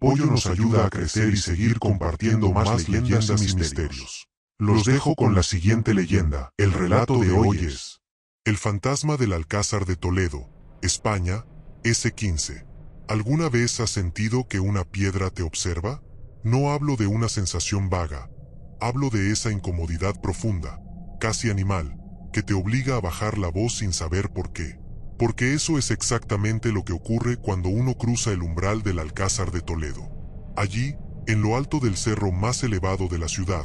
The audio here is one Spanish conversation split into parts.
apoyo nos ayuda a crecer y seguir compartiendo más leyendas y misterios. Los dejo con la siguiente leyenda. El relato de hoy es el fantasma del Alcázar de Toledo, España, S15. ¿Alguna vez has sentido que una piedra te observa? No hablo de una sensación vaga, hablo de esa incomodidad profunda, casi animal, que te obliga a bajar la voz sin saber por qué. Porque eso es exactamente lo que ocurre cuando uno cruza el umbral del Alcázar de Toledo. Allí, en lo alto del cerro más elevado de la ciudad,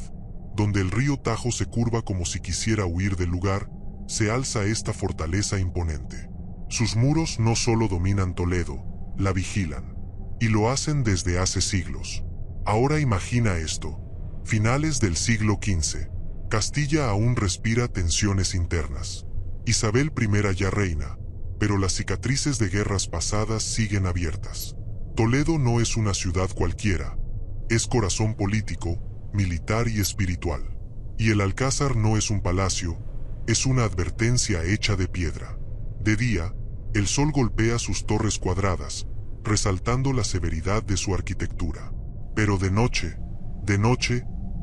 donde el río Tajo se curva como si quisiera huir del lugar, se alza esta fortaleza imponente. Sus muros no solo dominan Toledo, la vigilan, y lo hacen desde hace siglos. Ahora imagina esto: finales del siglo XV. Castilla aún respira tensiones internas. Isabel I ya reina, pero las cicatrices de guerras pasadas siguen abiertas. Toledo no es una ciudad cualquiera, es corazón político, militar y espiritual. Y el Alcázar no es un palacio, es una advertencia hecha de piedra. De día, el sol golpea sus torres cuadradas, resaltando la severidad de su arquitectura. Pero de noche,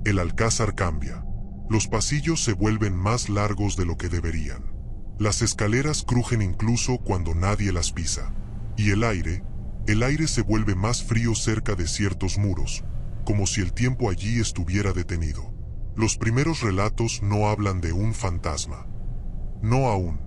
el Alcázar cambia. Los pasillos se vuelven más largos de lo que deberían. Las escaleras crujen incluso cuando nadie las pisa. Y el aire se vuelve más frío cerca de ciertos muros, como si el tiempo allí estuviera detenido. Los primeros relatos no hablan de un fantasma. No aún.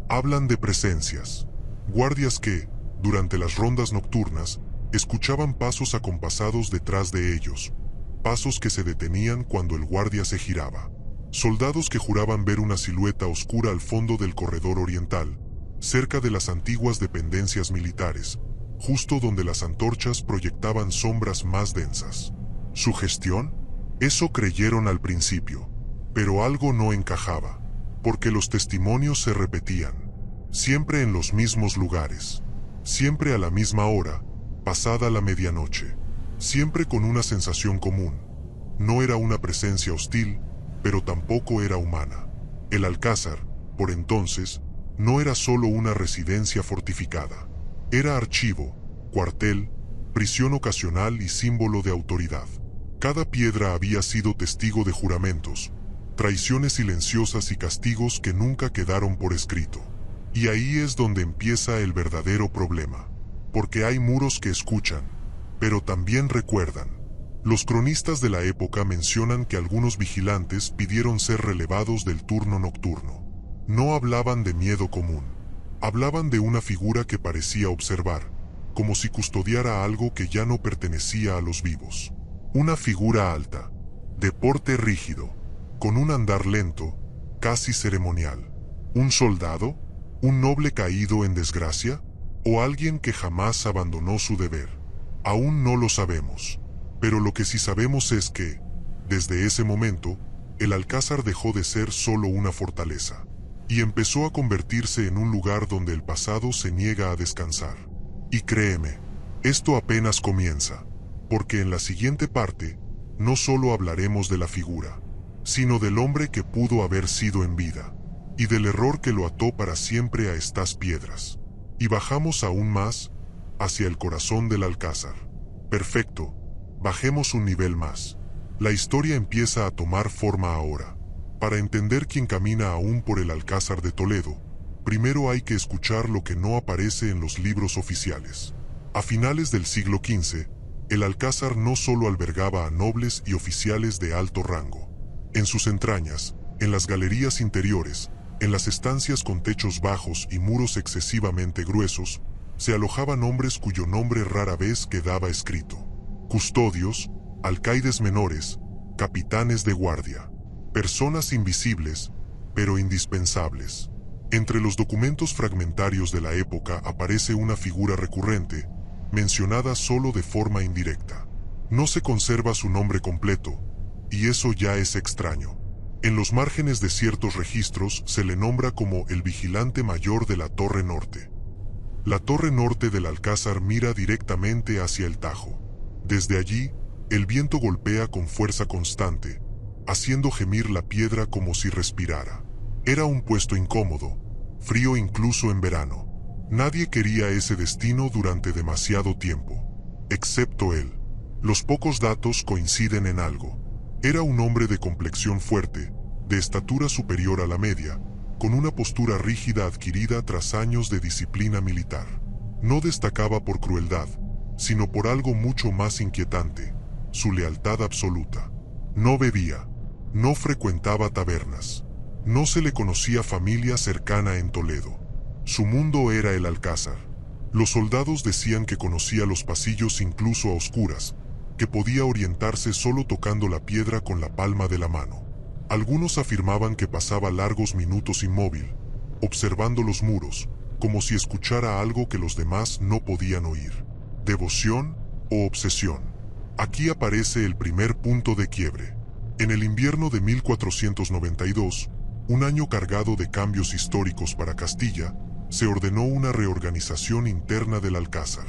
Hablan de presencias. Guardias que, durante las rondas nocturnas, escuchaban pasos acompasados detrás de ellos. Pasos que se detenían cuando el guardia se giraba. Soldados que juraban ver una silueta oscura al fondo del corredor oriental, cerca de las antiguas dependencias militares, justo donde las antorchas proyectaban sombras más densas. ¿Sugestión? Eso creyeron al principio, pero algo no encajaba, porque los testimonios se repetían, siempre en los mismos lugares, siempre a la misma hora, pasada la medianoche, siempre con una sensación común. No era una presencia hostil, pero tampoco era humana. El Alcázar, por entonces, no era solo una residencia fortificada. Era archivo, cuartel, prisión ocasional y símbolo de autoridad. Cada piedra había sido testigo de juramentos, traiciones silenciosas y castigos que nunca quedaron por escrito. Y ahí es donde empieza el verdadero problema. Porque hay muros que escuchan, pero también recuerdan. Los cronistas de la época mencionan que algunos vigilantes pidieron ser relevados del turno nocturno. No hablaban de miedo común. Hablaban de una figura que parecía observar, como si custodiara algo que ya no pertenecía a los vivos. Una figura alta, de porte rígido, con un andar lento, casi ceremonial. ¿Un soldado? ¿Un noble caído en desgracia? ¿O alguien que jamás abandonó su deber? Aún no lo sabemos. Pero lo que sí sabemos es que, desde ese momento, el Alcázar dejó de ser solo una fortaleza, y empezó a convertirse en un lugar donde el pasado se niega a descansar. Y créeme, esto apenas comienza, porque en la siguiente parte, no solo hablaremos de la figura, sino del hombre que pudo haber sido en vida, y del error que lo ató para siempre a estas piedras. Y bajamos aún más, hacia el corazón del Alcázar. Perfecto. Bajemos un nivel más. La historia empieza a tomar forma ahora. Para entender quién camina aún por el Alcázar de Toledo, primero hay que escuchar lo que no aparece en los libros oficiales. A finales del siglo XV, el Alcázar no solo albergaba a nobles y oficiales de alto rango. En sus entrañas, en las galerías interiores, en las estancias con techos bajos y muros excesivamente gruesos, se alojaban hombres cuyo nombre rara vez quedaba escrito. Custodios, alcaides menores, capitanes de guardia, personas invisibles, pero indispensables. Entre los documentos fragmentarios de la época aparece una figura recurrente, mencionada solo de forma indirecta. No se conserva su nombre completo, y eso ya es extraño. En los márgenes de ciertos registros se le nombra como el vigilante mayor de la Torre Norte. La Torre Norte del Alcázar mira directamente hacia el Tajo. Desde allí, el viento golpea con fuerza constante, haciendo gemir la piedra como si respirara. Era un puesto incómodo, frío incluso en verano. Nadie quería ese destino durante demasiado tiempo, excepto él. Los pocos datos coinciden en algo. Era un hombre de complexión fuerte, de estatura superior a la media, con una postura rígida adquirida tras años de disciplina militar. No destacaba por crueldad, sino por algo mucho más inquietante: su lealtad absoluta. No bebía, no frecuentaba tabernas, no se le conocía familia cercana en Toledo. Su mundo era el alcázar. Los soldados decían que conocía los pasillos incluso a oscuras, que podía orientarse solo tocando la piedra con la palma de la mano. Algunos afirmaban que pasaba largos minutos inmóvil, observando los muros, como si escuchara algo que los demás no podían oír. ¿Devoción o obsesión? Aquí aparece el primer punto de quiebre. En el invierno de 1492, un año cargado de cambios históricos para Castilla, se ordenó una reorganización interna del alcázar.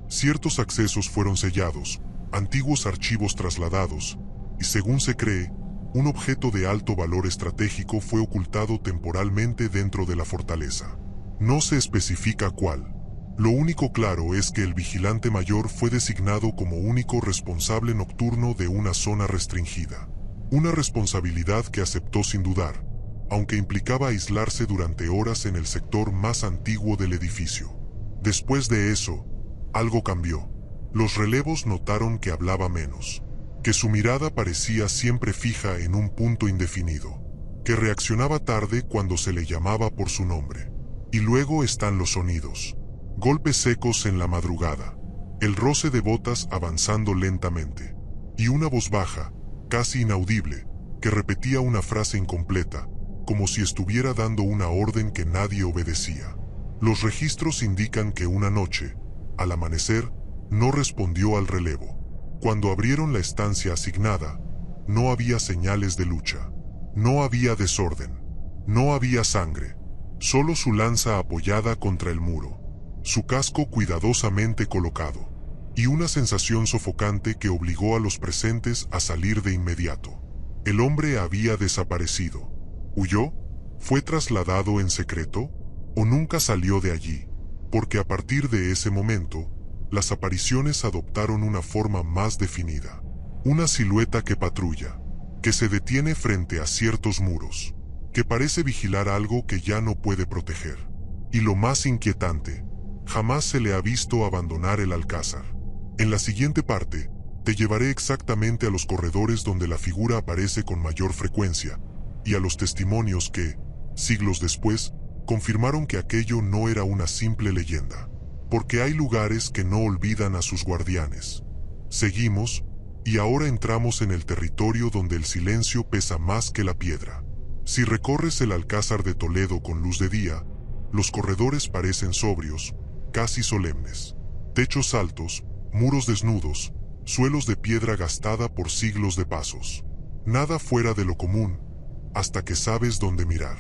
Ciertos accesos fueron sellados, antiguos archivos trasladados, y según se cree, un objeto de alto valor estratégico fue ocultado temporalmente dentro de la fortaleza. No se especifica cuál. Lo único claro es que el vigilante mayor fue designado como único responsable nocturno de una zona restringida. Una responsabilidad que aceptó sin dudar, aunque implicaba aislarse durante horas en el sector más antiguo del edificio. Después de eso, algo cambió. Los relevos notaron que hablaba menos, que su mirada parecía siempre fija en un punto indefinido, que reaccionaba tarde cuando se le llamaba por su nombre. Y luego están los sonidos. Golpes secos en la madrugada, el roce de botas avanzando lentamente, y una voz baja, casi inaudible, que repetía una frase incompleta, como si estuviera dando una orden que nadie obedecía. Los registros indican que una noche, al amanecer, no respondió al relevo. Cuando abrieron la estancia asignada, no había señales de lucha, no había desorden, no había sangre, solo su lanza apoyada contra el muro, su casco cuidadosamente colocado, y una sensación sofocante que obligó a los presentes a salir de inmediato. El hombre había desaparecido. ¿Huyó? ¿Fue trasladado en secreto? ¿O nunca salió de allí? Porque a partir de ese momento, las apariciones adoptaron una forma más definida. Una silueta que patrulla, que se detiene frente a ciertos muros, que parece vigilar algo que ya no puede proteger. Y lo más inquietante, jamás se le ha visto abandonar el alcázar. En la siguiente parte, te llevaré exactamente a los corredores donde la figura aparece con mayor frecuencia, y a los testimonios que, siglos después, confirmaron que aquello no era una simple leyenda. Porque hay lugares que no olvidan a sus guardianes. Seguimos, y ahora entramos en el territorio donde el silencio pesa más que la piedra. Si recorres el Alcázar de Toledo con luz de día, los corredores parecen sobrios, casi solemnes. Techos altos, muros desnudos, suelos de piedra gastada por siglos de pasos. Nada fuera de lo común, hasta que sabes dónde mirar.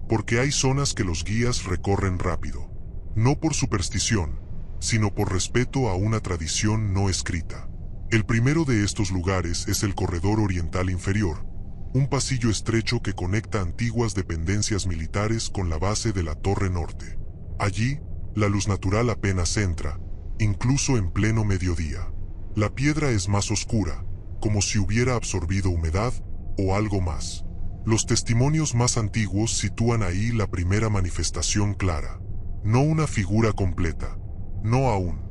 Porque hay zonas que los guías recorren rápido. No por superstición, sino por respeto a una tradición no escrita. El primero de estos lugares es el corredor oriental inferior, un pasillo estrecho que conecta antiguas dependencias militares con la base de la torre norte. Allí, la luz natural apenas entra, incluso en pleno mediodía. La piedra es más oscura, como si hubiera absorbido humedad o algo más. Los testimonios más antiguos sitúan ahí la primera manifestación clara. No una figura completa, no aún,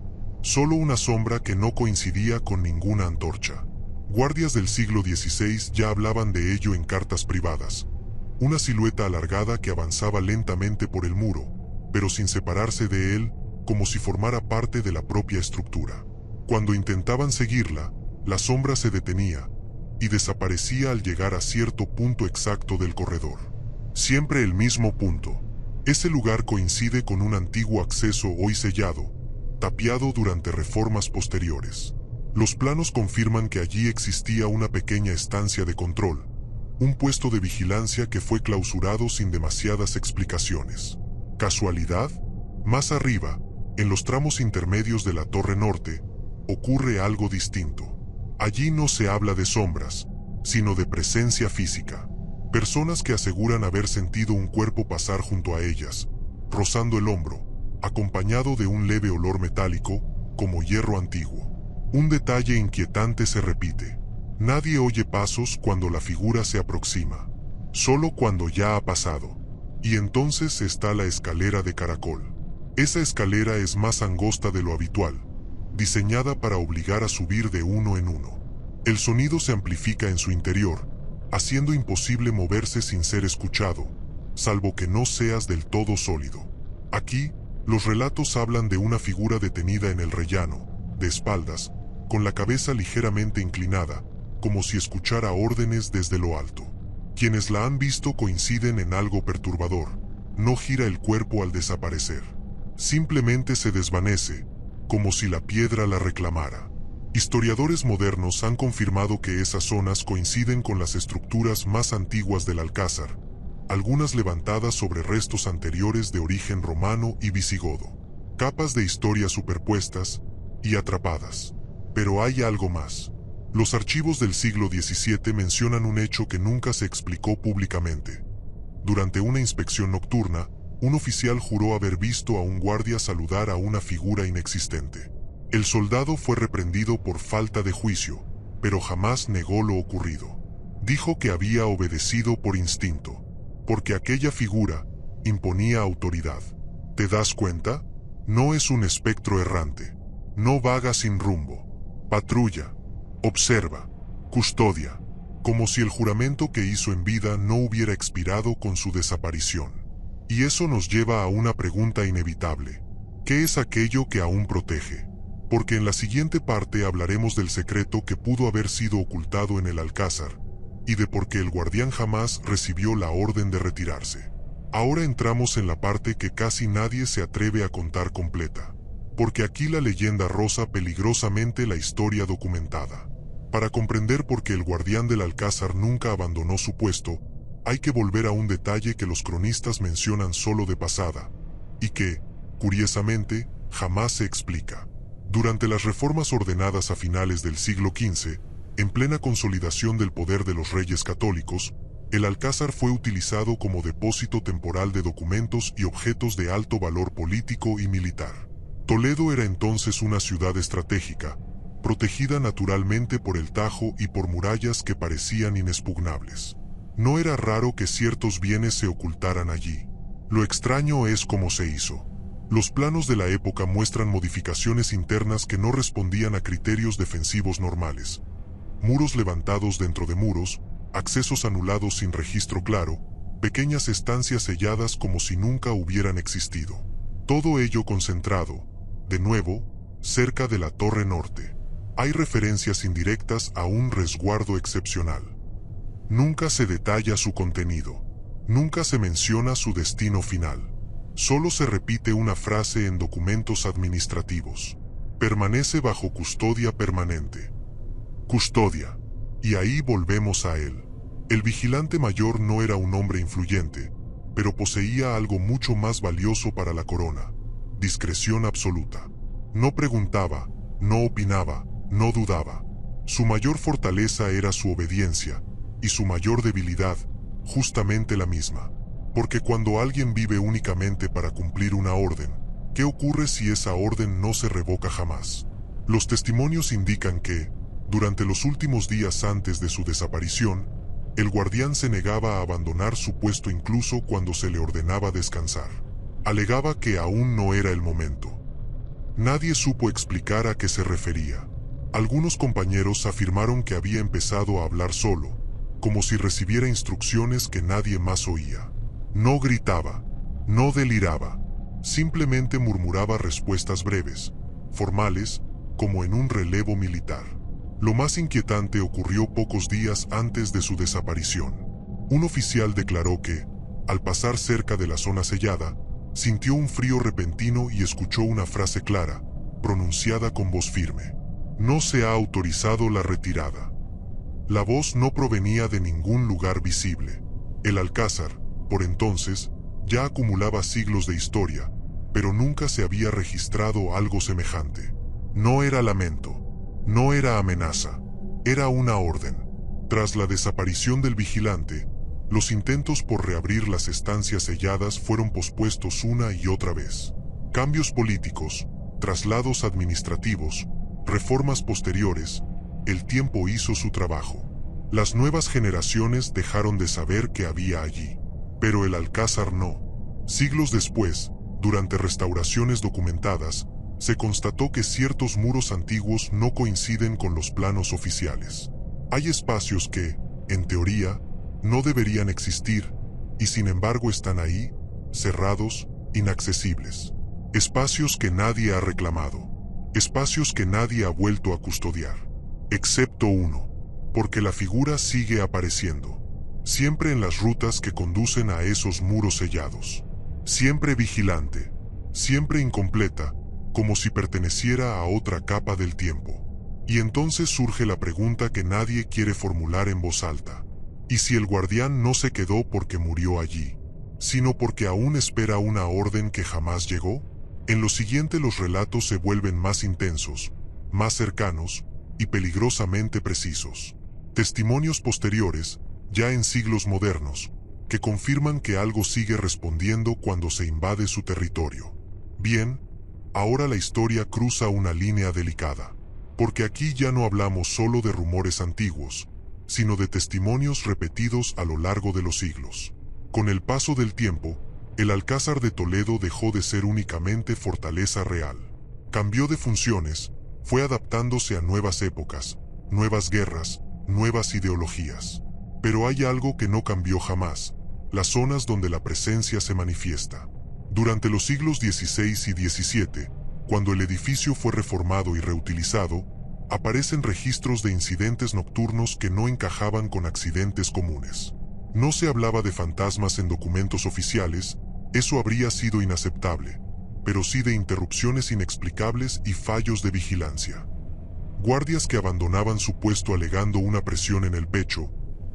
solo una sombra que no coincidía con ninguna antorcha. Guardias del siglo XVI ya hablaban de ello en cartas privadas. Una silueta alargada que avanzaba lentamente por el muro, pero sin separarse de él, como si formara parte de la propia estructura. Cuando intentaban seguirla, la sombra se detenía y desaparecía al llegar a cierto punto exacto del corredor. Siempre el mismo punto. Ese lugar coincide con un antiguo acceso hoy sellado, tapiado durante reformas posteriores. Los planos confirman que allí existía una pequeña estancia de control, un puesto de vigilancia que fue clausurado sin demasiadas explicaciones. ¿Casualidad? Más arriba, en los tramos intermedios de la torre norte, ocurre algo distinto. Allí no se habla de sombras, sino de presencia física. Personas que aseguran haber sentido un cuerpo pasar junto a ellas, rozando el hombro, acompañado de un leve olor metálico, como hierro antiguo. Un detalle inquietante se repite. Nadie oye pasos cuando la figura se aproxima. Solo cuando ya ha pasado. Y entonces está la escalera de caracol. Esa escalera es más angosta de lo habitual, diseñada para obligar a subir de uno en uno. El sonido se amplifica en su interior, haciendo imposible moverse sin ser escuchado, salvo que no seas del todo sólido. Aquí, los relatos hablan de una figura detenida en el rellano, de espaldas, con la cabeza ligeramente inclinada, como si escuchara órdenes desde lo alto. Quienes la han visto coinciden en algo perturbador. No gira el cuerpo al desaparecer. Simplemente se desvanece, como si la piedra la reclamara. Historiadores modernos han confirmado que esas zonas coinciden con las estructuras más antiguas del Alcázar, algunas levantadas sobre restos anteriores de origen romano y visigodo. Capas de historia superpuestas y atrapadas. Pero hay algo más. Los archivos del siglo XVII mencionan un hecho que nunca se explicó públicamente. Durante una inspección nocturna, un oficial juró haber visto a un guardia saludar a una figura inexistente. El soldado fue reprendido por falta de juicio, pero jamás negó lo ocurrido. Dijo que había obedecido por instinto, porque aquella figura imponía autoridad. ¿Te das cuenta? No es un espectro errante. No vaga sin rumbo. Patrulla. Observa. Custodia. Como si el juramento que hizo en vida no hubiera expirado con su desaparición. Y eso nos lleva a una pregunta inevitable. ¿Qué es aquello que aún protege? Porque en la siguiente parte hablaremos del secreto que pudo haber sido ocultado en el Alcázar, y de por qué el guardián jamás recibió la orden de retirarse. Ahora entramos en la parte que casi nadie se atreve a contar completa, porque aquí la leyenda roza peligrosamente la historia documentada. Para comprender por qué el guardián del Alcázar nunca abandonó su puesto, hay que volver a un detalle que los cronistas mencionan solo de pasada, y que, curiosamente, jamás se explica. Durante las reformas ordenadas a finales del siglo XV, en plena consolidación del poder de los reyes católicos, el Alcázar fue utilizado como depósito temporal de documentos y objetos de alto valor político y militar. Toledo era entonces una ciudad estratégica, protegida naturalmente por el Tajo y por murallas que parecían inexpugnables. No era raro que ciertos bienes se ocultaran allí. Lo extraño es cómo se hizo. Los planos de la época muestran modificaciones internas que no respondían a criterios defensivos normales. Muros levantados dentro de muros, accesos anulados sin registro claro, pequeñas estancias selladas como si nunca hubieran existido. Todo ello concentrado, de nuevo, cerca de la Torre Norte. Hay referencias indirectas a un resguardo excepcional. Nunca se detalla su contenido. Nunca se menciona su destino final. Solo se repite una frase en documentos administrativos. Permanece bajo custodia permanente. Custodia. Y ahí volvemos a él. El vigilante mayor no era un hombre influyente, pero poseía algo mucho más valioso para la corona: discreción absoluta. No preguntaba, no opinaba, no dudaba. Su mayor fortaleza era su obediencia, y su mayor debilidad, justamente la misma. Porque cuando alguien vive únicamente para cumplir una orden, ¿qué ocurre si esa orden no se revoca jamás? Los testimonios indican que, durante los últimos días antes de su desaparición, el guardián se negaba a abandonar su puesto incluso cuando se le ordenaba descansar. Alegaba que aún no era el momento. Nadie supo explicar a qué se refería. Algunos compañeros afirmaron que había empezado a hablar solo, como si recibiera instrucciones que nadie más oía. No gritaba, no deliraba, simplemente murmuraba respuestas breves, formales, como en un relevo militar. Lo más inquietante ocurrió pocos días antes de su desaparición. Un oficial declaró que, al pasar cerca de la zona sellada, sintió un frío repentino y escuchó una frase clara, pronunciada con voz firme: "No se ha autorizado la retirada". La voz no provenía de ningún lugar visible. El Alcázar, por entonces, ya acumulaba siglos de historia, pero nunca se había registrado algo semejante. No era lamento, no era amenaza, era una orden. Tras la desaparición del vigilante, los intentos por reabrir las estancias selladas fueron pospuestos una y otra vez. Cambios políticos, traslados administrativos, reformas posteriores, el tiempo hizo su trabajo. Las nuevas generaciones dejaron de saber qué había allí. Pero el Alcázar no. Siglos después, durante restauraciones documentadas, se constató que ciertos muros antiguos no coinciden con los planos oficiales. Hay espacios que, en teoría, no deberían existir, y sin embargo están ahí, cerrados, inaccesibles. Espacios que nadie ha reclamado. Espacios que nadie ha vuelto a custodiar. Excepto uno. Porque la figura sigue apareciendo. Siempre en las rutas que conducen a esos muros sellados. Siempre vigilante. Siempre incompleta, como si perteneciera a otra capa del tiempo. Y entonces surge la pregunta que nadie quiere formular en voz alta. ¿Y si el guardián no se quedó porque murió allí, sino porque aún espera una orden que jamás llegó? En lo siguiente los relatos se vuelven más intensos, más cercanos y peligrosamente precisos. Testimonios posteriores, ya en siglos modernos, que confirman que algo sigue respondiendo cuando se invade su territorio. Bien, ahora la historia cruza una línea delicada, porque aquí ya no hablamos solo de rumores antiguos, sino de testimonios repetidos a lo largo de los siglos. Con el paso del tiempo, el Alcázar de Toledo dejó de ser únicamente fortaleza real. Cambió de funciones, fue adaptándose a nuevas épocas, nuevas guerras, nuevas ideologías. Pero hay algo que no cambió jamás: las zonas donde la presencia se manifiesta. Durante los siglos XVI y XVII, cuando el edificio fue reformado y reutilizado, aparecen registros de incidentes nocturnos que no encajaban con accidentes comunes. No se hablaba de fantasmas en documentos oficiales, eso habría sido inaceptable, pero sí de interrupciones inexplicables y fallos de vigilancia. Guardias que abandonaban su puesto alegando una presión en el pecho,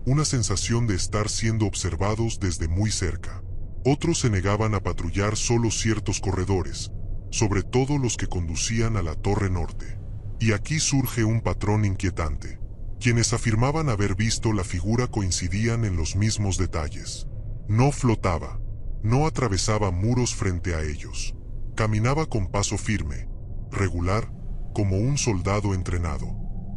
una sensación de estar siendo observados desde muy cerca. Otros se negaban a patrullar solo ciertos corredores, sobre todo los que conducían a la Torre Norte. Y aquí surge un patrón inquietante. Quienes afirmaban haber visto la figura coincidían en los mismos detalles. No flotaba, no atravesaba muros frente a ellos. Caminaba con paso firme, regular, como un soldado entrenado.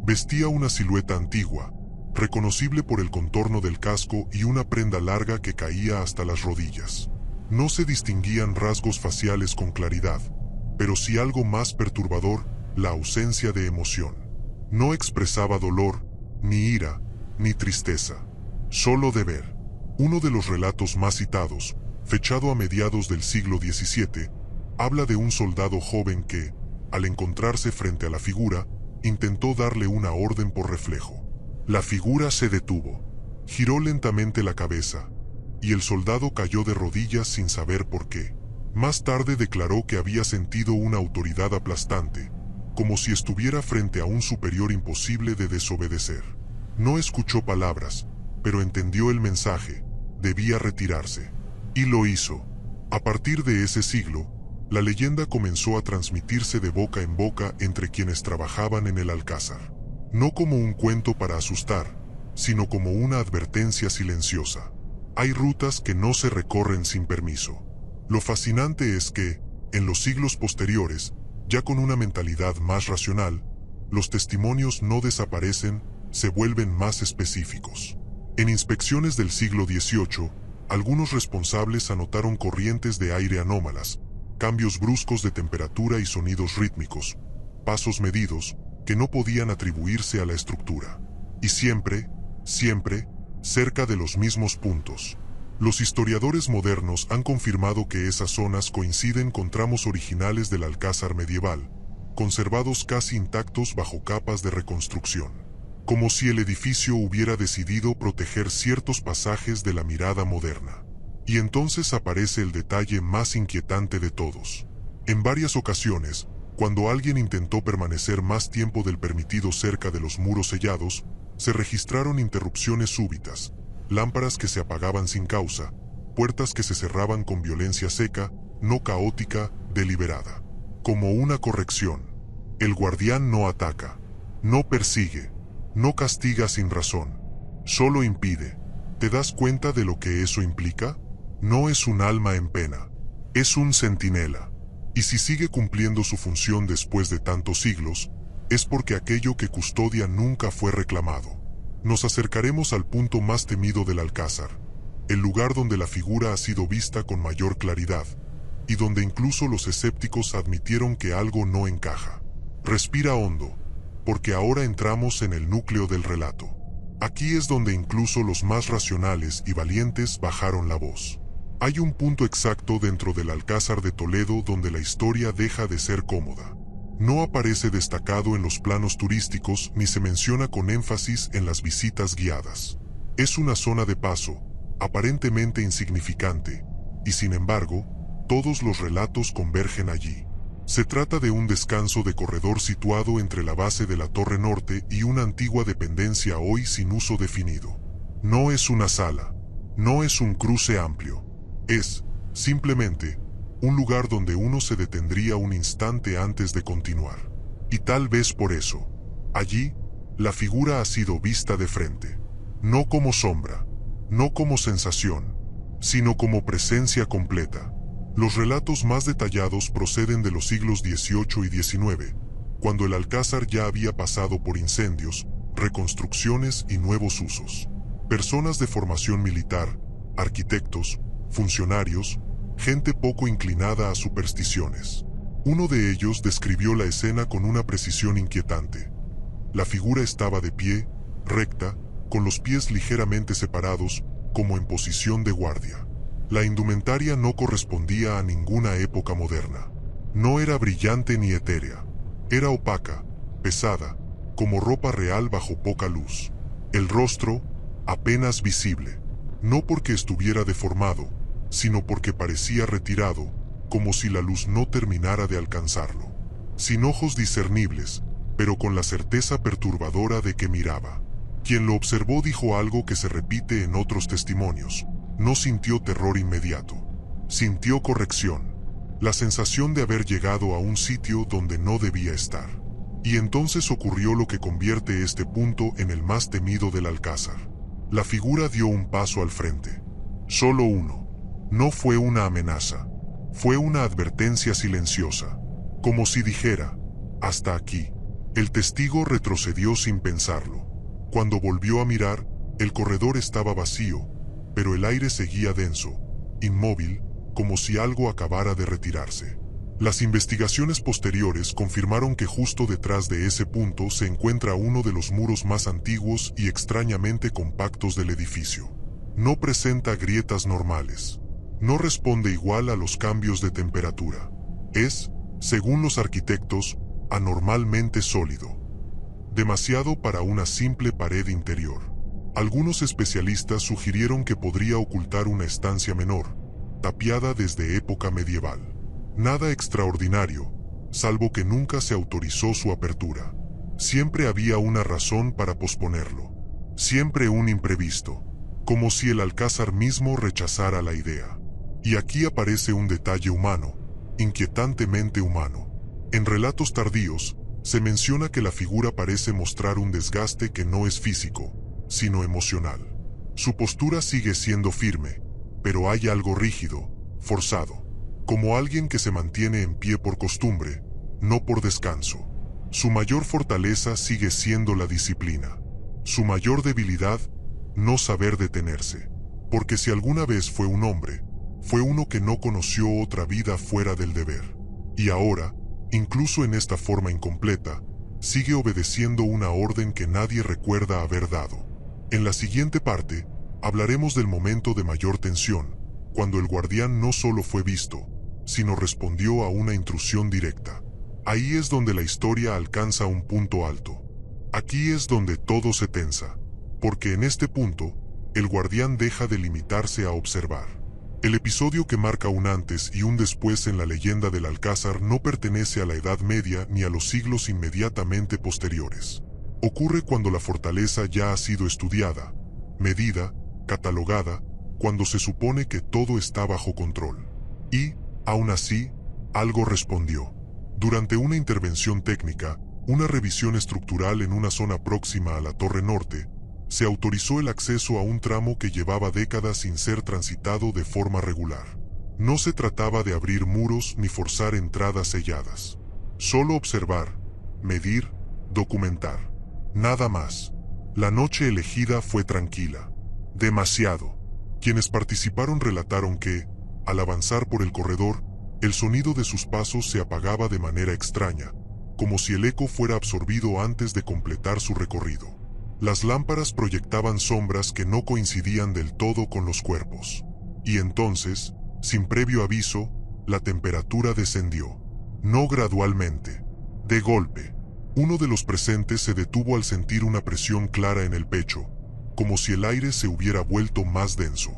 Vestía una silueta antigua, reconocible por el contorno del casco y una prenda larga que caía hasta las rodillas. No se distinguían rasgos faciales con claridad, pero sí algo más perturbador: la ausencia de emoción. No expresaba dolor, ni ira, ni tristeza. Solo deber. Uno de los relatos más citados, fechado a mediados del siglo XVII, habla de un soldado joven que, al encontrarse frente a la figura, intentó darle una orden por reflejo. La figura se detuvo, giró lentamente la cabeza, y el soldado cayó de rodillas sin saber por qué. Más tarde declaró que había sentido una autoridad aplastante, como si estuviera frente a un superior imposible de desobedecer. No escuchó palabras, pero entendió el mensaje: debía retirarse. Y lo hizo. A partir de ese siglo, la leyenda comenzó a transmitirse de boca en boca entre quienes trabajaban en el Alcázar. No como un cuento para asustar, sino como una advertencia silenciosa. Hay rutas que no se recorren sin permiso. Lo fascinante es que, en los siglos posteriores, ya con una mentalidad más racional, los testimonios no desaparecen, se vuelven más específicos. En inspecciones del siglo XVIII, algunos responsables anotaron corrientes de aire anómalas, cambios bruscos de temperatura y sonidos rítmicos, pasos medidos, que no podían atribuirse a la estructura. Y siempre, cerca de los mismos puntos. Los historiadores modernos han confirmado que esas zonas coinciden con tramos originales del Alcázar medieval, conservados casi intactos bajo capas de reconstrucción. Como si el edificio hubiera decidido proteger ciertos pasajes de la mirada moderna. Y entonces aparece el detalle más inquietante de todos. En varias ocasiones, cuando alguien intentó permanecer más tiempo del permitido cerca de los muros sellados, se registraron interrupciones súbitas, lámparas que se apagaban sin causa, puertas que se cerraban con violencia seca, no caótica, deliberada. Como una corrección. El guardián no ataca, no persigue, no castiga sin razón, solo impide. ¿Te das cuenta de lo que eso implica? No es un alma en pena, es un centinela. Y si sigue cumpliendo su función después de tantos siglos, es porque aquello que custodia nunca fue reclamado. Nos acercaremos al punto más temido del Alcázar, el lugar donde la figura ha sido vista con mayor claridad, y donde incluso los escépticos admitieron que algo no encaja. Respira hondo, porque ahora entramos en el núcleo del relato. Aquí es donde incluso los más racionales y valientes bajaron la voz. Hay un punto exacto dentro del Alcázar de Toledo donde la historia deja de ser cómoda. No aparece destacado en los planos turísticos ni se menciona con énfasis en las visitas guiadas. Es una zona de paso, aparentemente insignificante, y sin embargo, todos los relatos convergen allí. Se trata de un descanso de corredor situado entre la base de la Torre Norte y una antigua dependencia hoy sin uso definido. No es una sala, no es un cruce amplio, es, simplemente, un lugar donde uno se detendría un instante antes de continuar. Y tal vez por eso, allí, la figura ha sido vista de frente. No como sombra, no como sensación, sino como presencia completa. Los relatos más detallados proceden de los siglos XVIII y XIX, cuando el Alcázar ya había pasado por incendios, reconstrucciones y nuevos usos. Personas de formación militar, arquitectos, funcionarios, gente poco inclinada a supersticiones. Uno de ellos describió la escena con una precisión inquietante. La figura estaba de pie, recta, con los pies ligeramente separados, como en posición de guardia. La indumentaria no correspondía a ninguna época moderna. No era brillante ni etérea. Era opaca, pesada, como ropa real bajo poca luz. El rostro, apenas visible. No porque estuviera deformado, sino porque parecía retirado, como si la luz no terminara de alcanzarlo. Sin ojos discernibles, pero con la certeza perturbadora de que miraba. Quien lo observó dijo algo que se repite en otros testimonios. No sintió terror inmediato. Sintió corrección. La sensación de haber llegado a un sitio donde no debía estar. Y entonces ocurrió lo que convierte este punto en el más temido del Alcázar. La figura dio un paso al frente. Solo uno. No fue una amenaza. Fue una advertencia silenciosa. Como si dijera, hasta aquí. El testigo retrocedió sin pensarlo. Cuando volvió a mirar, el corredor estaba vacío, pero el aire seguía denso, inmóvil, como si algo acabara de retirarse. Las investigaciones posteriores confirmaron que justo detrás de ese punto se encuentra uno de los muros más antiguos y extrañamente compactos del edificio. No presenta grietas normales. No responde igual a los cambios de temperatura. Es, según los arquitectos, anormalmente sólido. Demasiado para una simple pared interior. Algunos especialistas sugirieron que podría ocultar una estancia menor, tapiada desde época medieval. Nada extraordinario, salvo que nunca se autorizó su apertura. Siempre había una razón para posponerlo. Siempre un imprevisto, como si el Alcázar mismo rechazara la idea. Y aquí aparece un detalle humano, inquietantemente humano. En relatos tardíos, se menciona que la figura parece mostrar un desgaste que no es físico, sino emocional. Su postura sigue siendo firme, pero hay algo rígido, forzado, como alguien que se mantiene en pie por costumbre, no por descanso. Su mayor fortaleza sigue siendo la disciplina. Su mayor debilidad, no saber detenerse. Porque si alguna vez fue un hombre, fue uno que no conoció otra vida fuera del deber. Y ahora, incluso en esta forma incompleta, sigue obedeciendo una orden que nadie recuerda haber dado. En la siguiente parte, hablaremos del momento de mayor tensión, cuando el guardián no solo fue visto, sino respondió a una intrusión directa. Ahí es donde la historia alcanza un punto alto. Aquí es donde todo se tensa, porque en este punto, el guardián deja de limitarse a observar. El episodio que marca un antes y un después en la leyenda del Alcázar no pertenece a la Edad Media ni a los siglos inmediatamente posteriores. Ocurre cuando la fortaleza ya ha sido estudiada, medida, catalogada, cuando se supone que todo está bajo control. Y, aún así, algo respondió. Durante una intervención técnica, una revisión estructural en una zona próxima a la Torre Norte, se autorizó el acceso a un tramo que llevaba décadas sin ser transitado de forma regular. No se trataba de abrir muros ni forzar entradas selladas. Solo observar, medir, documentar. Nada más. La noche elegida fue tranquila. Demasiado. Quienes participaron relataron que, al avanzar por el corredor, el sonido de sus pasos se apagaba de manera extraña, como si el eco fuera absorbido antes de completar su recorrido. Las lámparas proyectaban sombras que no coincidían del todo con los cuerpos. Y entonces, sin previo aviso, la temperatura descendió. No gradualmente. De golpe. Uno de los presentes se detuvo al sentir una presión clara en el pecho, como si el aire se hubiera vuelto más denso.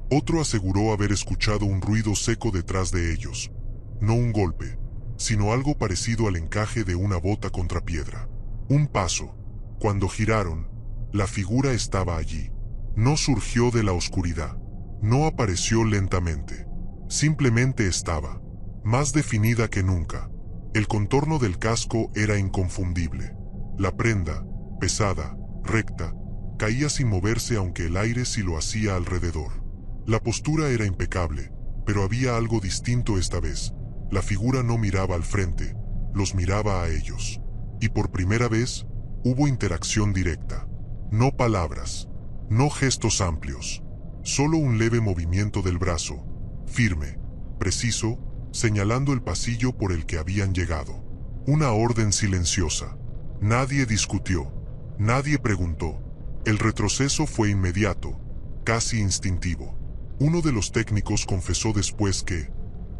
Otro aseguró haber escuchado un ruido seco detrás de ellos. No un golpe, sino algo parecido al encaje de una bota contra piedra. Un paso. Cuando giraron, la figura estaba allí. No surgió de la oscuridad. No apareció lentamente. Simplemente estaba. Más definida que nunca. El contorno del casco era inconfundible. La prenda, pesada, recta, caía sin moverse aunque el aire sí lo hacía alrededor. La postura era impecable, pero había algo distinto esta vez. La figura no miraba al frente, los miraba a ellos. Y por primera vez, hubo interacción directa. No palabras, no gestos amplios, solo un leve movimiento del brazo, firme, preciso, señalando el pasillo por el que habían llegado. Una orden silenciosa. Nadie discutió, nadie preguntó. El retroceso fue inmediato, casi instintivo. Uno de los técnicos confesó después que,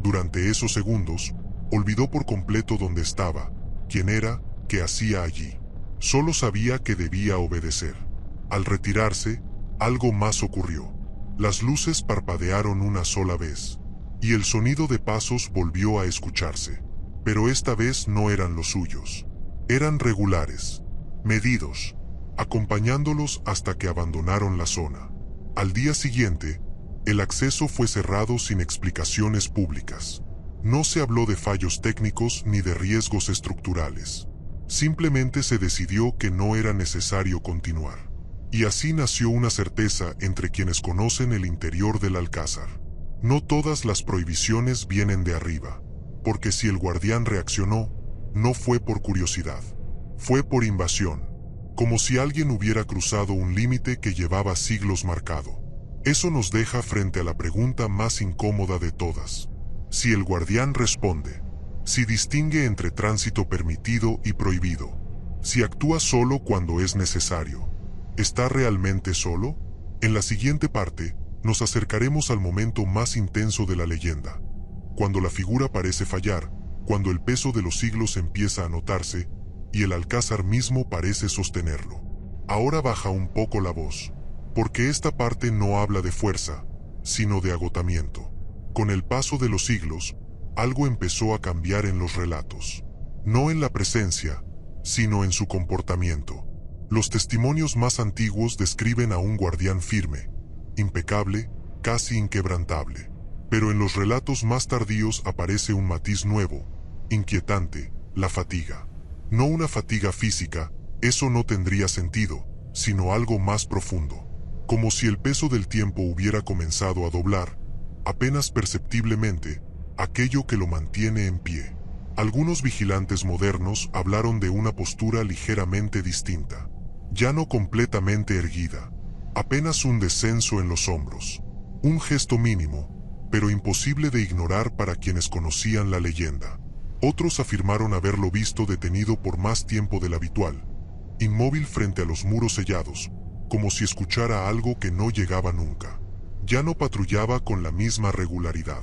durante esos segundos, olvidó por completo dónde estaba, quién era, qué hacía allí. Solo sabía que debía obedecer. Al retirarse, algo más ocurrió. Las luces parpadearon una sola vez, y el sonido de pasos volvió a escucharse. Pero esta vez no eran los suyos. Eran regulares, medidos, acompañándolos hasta que abandonaron la zona. Al día siguiente, el acceso fue cerrado sin explicaciones públicas. No se habló de fallos técnicos ni de riesgos estructurales. Simplemente se decidió que no era necesario continuar. Y así nació una certeza entre quienes conocen el interior del Alcázar. No todas las prohibiciones vienen de arriba, porque si el guardián reaccionó, no fue por curiosidad, fue por invasión, como si alguien hubiera cruzado un límite que llevaba siglos marcado. Eso nos deja frente a la pregunta más incómoda de todas. Si el guardián responde, si distingue entre tránsito permitido y prohibido, si actúa solo cuando es necesario, ¿está realmente solo? En la siguiente parte, nos acercaremos al momento más intenso de la leyenda, cuando la figura parece fallar, cuando el peso de los siglos empieza a notarse, y el Alcázar mismo parece sostenerlo. Ahora baja un poco la voz, porque esta parte no habla de fuerza, sino de agotamiento. Con el paso de los siglos, algo empezó a cambiar en los relatos. No en la presencia, sino en su comportamiento. Los testimonios más antiguos describen a un guardián firme, impecable, casi inquebrantable. Pero en los relatos más tardíos aparece un matiz nuevo, inquietante, la fatiga. No una fatiga física, eso no tendría sentido, sino algo más profundo. Como si el peso del tiempo hubiera comenzado a doblar, apenas perceptiblemente, aquello que lo mantiene en pie. Algunos vigilantes modernos hablaron de una postura ligeramente distinta, ya no completamente erguida, apenas un descenso en los hombros. Un gesto mínimo, pero imposible de ignorar para quienes conocían la leyenda. Otros afirmaron haberlo visto detenido por más tiempo del habitual, inmóvil frente a los muros sellados, como si escuchara algo que no llegaba nunca. Ya no patrullaba con la misma regularidad.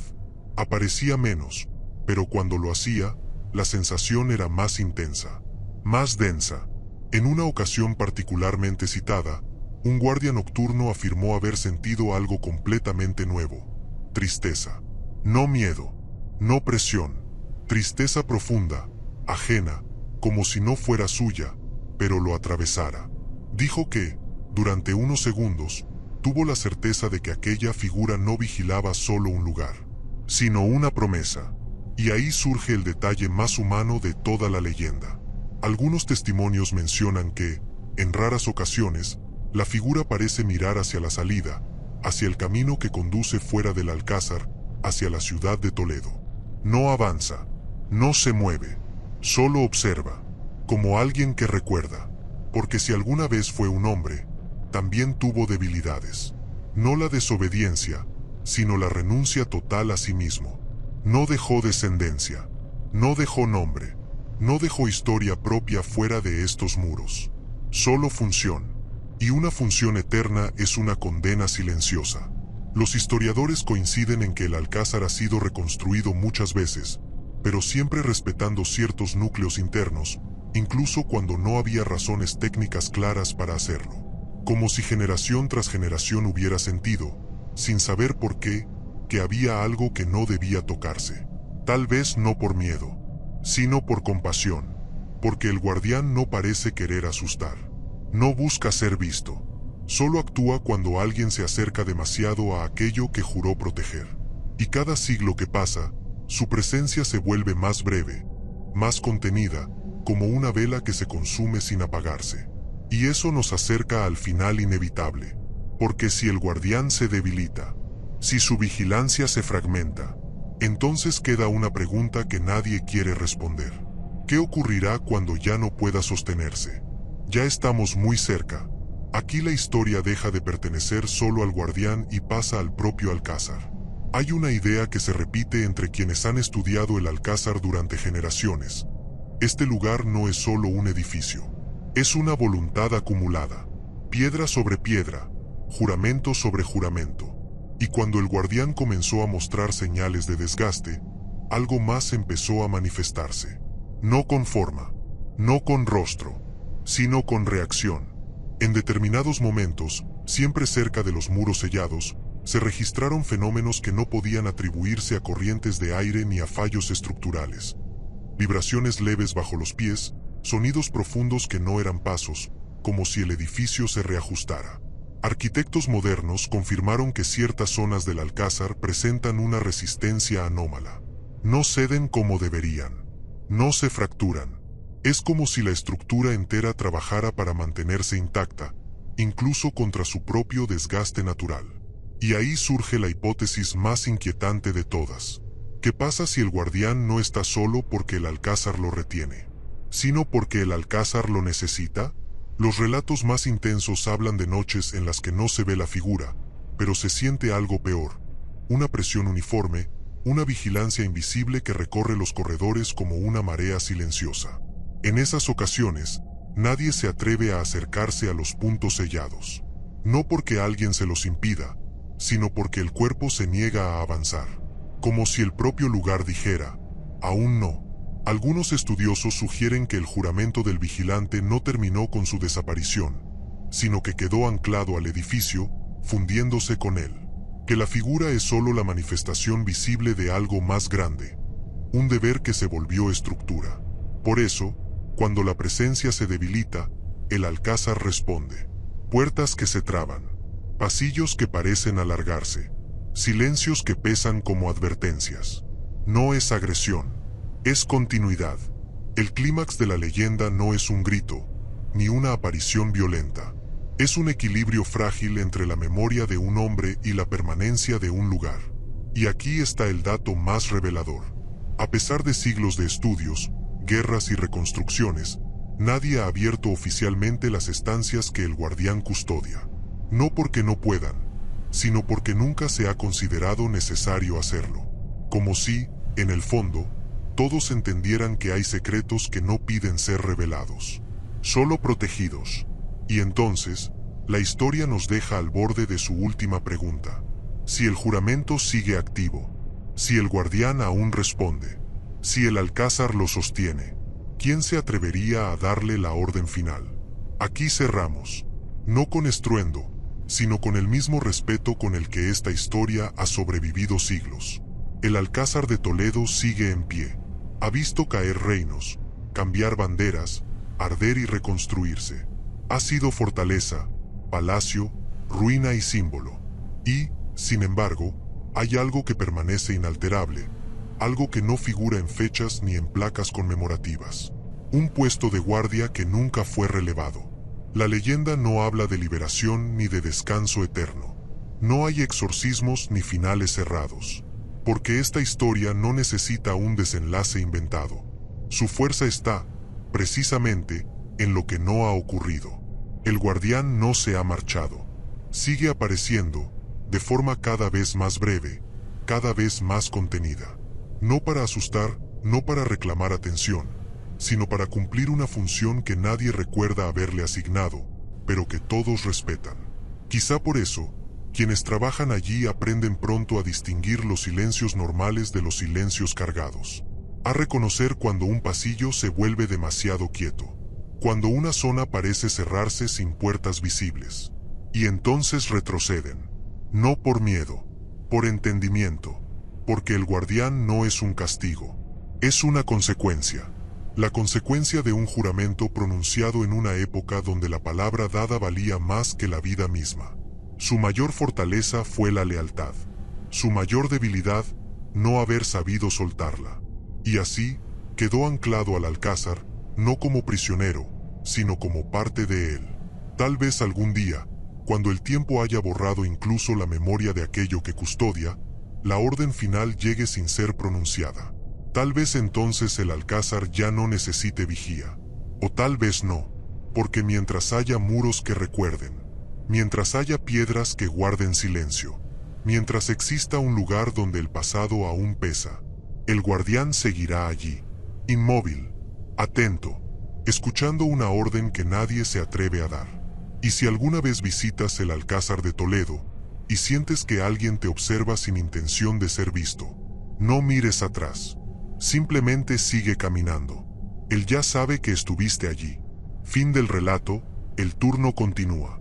Aparecía menos, pero cuando lo hacía, la sensación era más intensa, más densa. En una ocasión particularmente citada, un guardia nocturno afirmó haber sentido algo completamente nuevo. Tristeza. No miedo, no presión. Tristeza profunda, ajena, como si no fuera suya, pero lo atravesara. Dijo que, durante unos segundos, tuvo la certeza de que aquella figura no vigilaba solo un lugar, sino una promesa. Y ahí surge el detalle más humano de toda la leyenda. Algunos testimonios mencionan que, en raras ocasiones, la figura parece mirar hacia la salida, hacia el camino que conduce fuera del Alcázar, hacia la ciudad de Toledo. No avanza, no se mueve, solo observa, como alguien que recuerda, porque si alguna vez fue un hombre, también tuvo debilidades. No la desobediencia, sino la renuncia total a sí mismo. No dejó descendencia, no dejó nombre, no dejó historia propia fuera de estos muros. Solo función. Y una función eterna es una condena silenciosa. Los historiadores coinciden en que el Alcázar ha sido reconstruido muchas veces, pero siempre respetando ciertos núcleos internos, incluso cuando no había razones técnicas claras para hacerlo. Como si generación tras generación hubiera sentido, sin saber por qué, que había algo que no debía tocarse. Tal vez no por miedo, sino por compasión, porque el guardián no parece querer asustar. No busca ser visto, solo actúa cuando alguien se acerca demasiado a aquello que juró proteger. Y cada siglo que pasa, su presencia se vuelve más breve, más contenida, como una vela que se consume sin apagarse. Y eso nos acerca al final inevitable, porque si el guardián se debilita, si su vigilancia se fragmenta, entonces queda una pregunta que nadie quiere responder. ¿Qué ocurrirá cuando ya no pueda sostenerse? Ya estamos muy cerca. Aquí la historia deja de pertenecer solo al guardián y pasa al propio Alcázar. Hay una idea que se repite entre quienes han estudiado el Alcázar durante generaciones. Este lugar no es solo un edificio. Es una voluntad acumulada. Piedra sobre piedra, juramento sobre juramento. Y cuando el guardián comenzó a mostrar señales de desgaste, algo más empezó a manifestarse. No con forma, no con rostro, sino con reacción. En determinados momentos, siempre cerca de los muros sellados, se registraron fenómenos que no podían atribuirse a corrientes de aire ni a fallos estructurales. Vibraciones leves bajo los pies, sonidos profundos que no eran pasos, como si el edificio se reajustara. Arquitectos modernos confirmaron que ciertas zonas del Alcázar presentan una resistencia anómala. No ceden como deberían. No se fracturan. Es como si la estructura entera trabajara para mantenerse intacta, incluso contra su propio desgaste natural. Y ahí surge la hipótesis más inquietante de todas. ¿Qué pasa si el guardián no está solo porque el Alcázar lo retiene, sino porque el Alcázar lo necesita? Los relatos más intensos hablan de noches en las que no se ve la figura, pero se siente algo peor. Una presión uniforme, una vigilancia invisible que recorre los corredores como una marea silenciosa. En esas ocasiones, nadie se atreve a acercarse a los puntos sellados. No porque alguien se los impida, sino porque el cuerpo se niega a avanzar. Como si el propio lugar dijera, aún no. Algunos estudiosos sugieren que el juramento del vigilante no terminó con su desaparición, sino que quedó anclado al edificio, fundiéndose con él. Que la figura es solo la manifestación visible de algo más grande. Un deber que se volvió estructura. Por eso, cuando la presencia se debilita, el Alcázar responde. Puertas que se traban, pasillos que parecen alargarse, silencios que pesan como advertencias. No es agresión, es continuidad. El clímax de la leyenda no es un grito, ni una aparición violenta. Es un equilibrio frágil entre la memoria de un hombre y la permanencia de un lugar. Y aquí está el dato más revelador. A pesar de siglos de estudios, guerras y reconstrucciones, nadie ha abierto oficialmente las estancias que el guardián custodia. No porque no puedan, sino porque nunca se ha considerado necesario hacerlo. Como si, en el fondo, todos entendieran que hay secretos que no piden ser revelados, solo protegidos. Y entonces, la historia nos deja al borde de su última pregunta. Si el juramento sigue activo, si el guardián aún responde, si el Alcázar lo sostiene, ¿quién se atrevería a darle la orden final? Aquí cerramos, no con estruendo, sino con el mismo respeto con el que esta historia ha sobrevivido siglos. El Alcázar de Toledo sigue en pie. Ha visto caer reinos, cambiar banderas, arder y reconstruirse. Ha sido fortaleza, palacio, ruina y símbolo. Y, sin embargo, hay algo que permanece inalterable, algo que no figura en fechas ni en placas conmemorativas. Un puesto de guardia que nunca fue relevado. La leyenda no habla de liberación ni de descanso eterno. No hay exorcismos ni finales cerrados. Porque esta historia no necesita un desenlace inventado. Su fuerza está, precisamente, en lo que no ha ocurrido. El guardián no se ha marchado. Sigue apareciendo, de forma cada vez más breve, cada vez más contenida. No para asustar, no para reclamar atención, sino para cumplir una función que nadie recuerda haberle asignado, pero que todos respetan. Quizá por eso, quienes trabajan allí aprenden pronto a distinguir los silencios normales de los silencios cargados. A reconocer cuando un pasillo se vuelve demasiado quieto, cuando una zona parece cerrarse sin puertas visibles. Y entonces retroceden. No por miedo, por entendimiento, porque el guardián no es un castigo, es una consecuencia. La consecuencia de un juramento pronunciado en una época donde la palabra dada valía más que la vida misma. Su mayor fortaleza fue la lealtad. Su mayor debilidad, no haber sabido soltarla. Y así, quedó anclado al alcázar, no como prisionero, sino como parte de él. Tal vez algún día, cuando el tiempo haya borrado incluso la memoria de aquello que custodia, la orden final llegue sin ser pronunciada. Tal vez entonces el alcázar ya no necesite vigía. O tal vez no, porque mientras haya muros que recuerden, mientras haya piedras que guarden silencio, mientras exista un lugar donde el pasado aún pesa, el guardián seguirá allí, inmóvil, atento, escuchando una orden que nadie se atreve a dar. Y si alguna vez visitas el Alcázar de Toledo y sientes que alguien te observa sin intención de ser visto, no mires atrás. Simplemente sigue caminando. Él ya sabe que estuviste allí. Fin del relato, el turno continúa.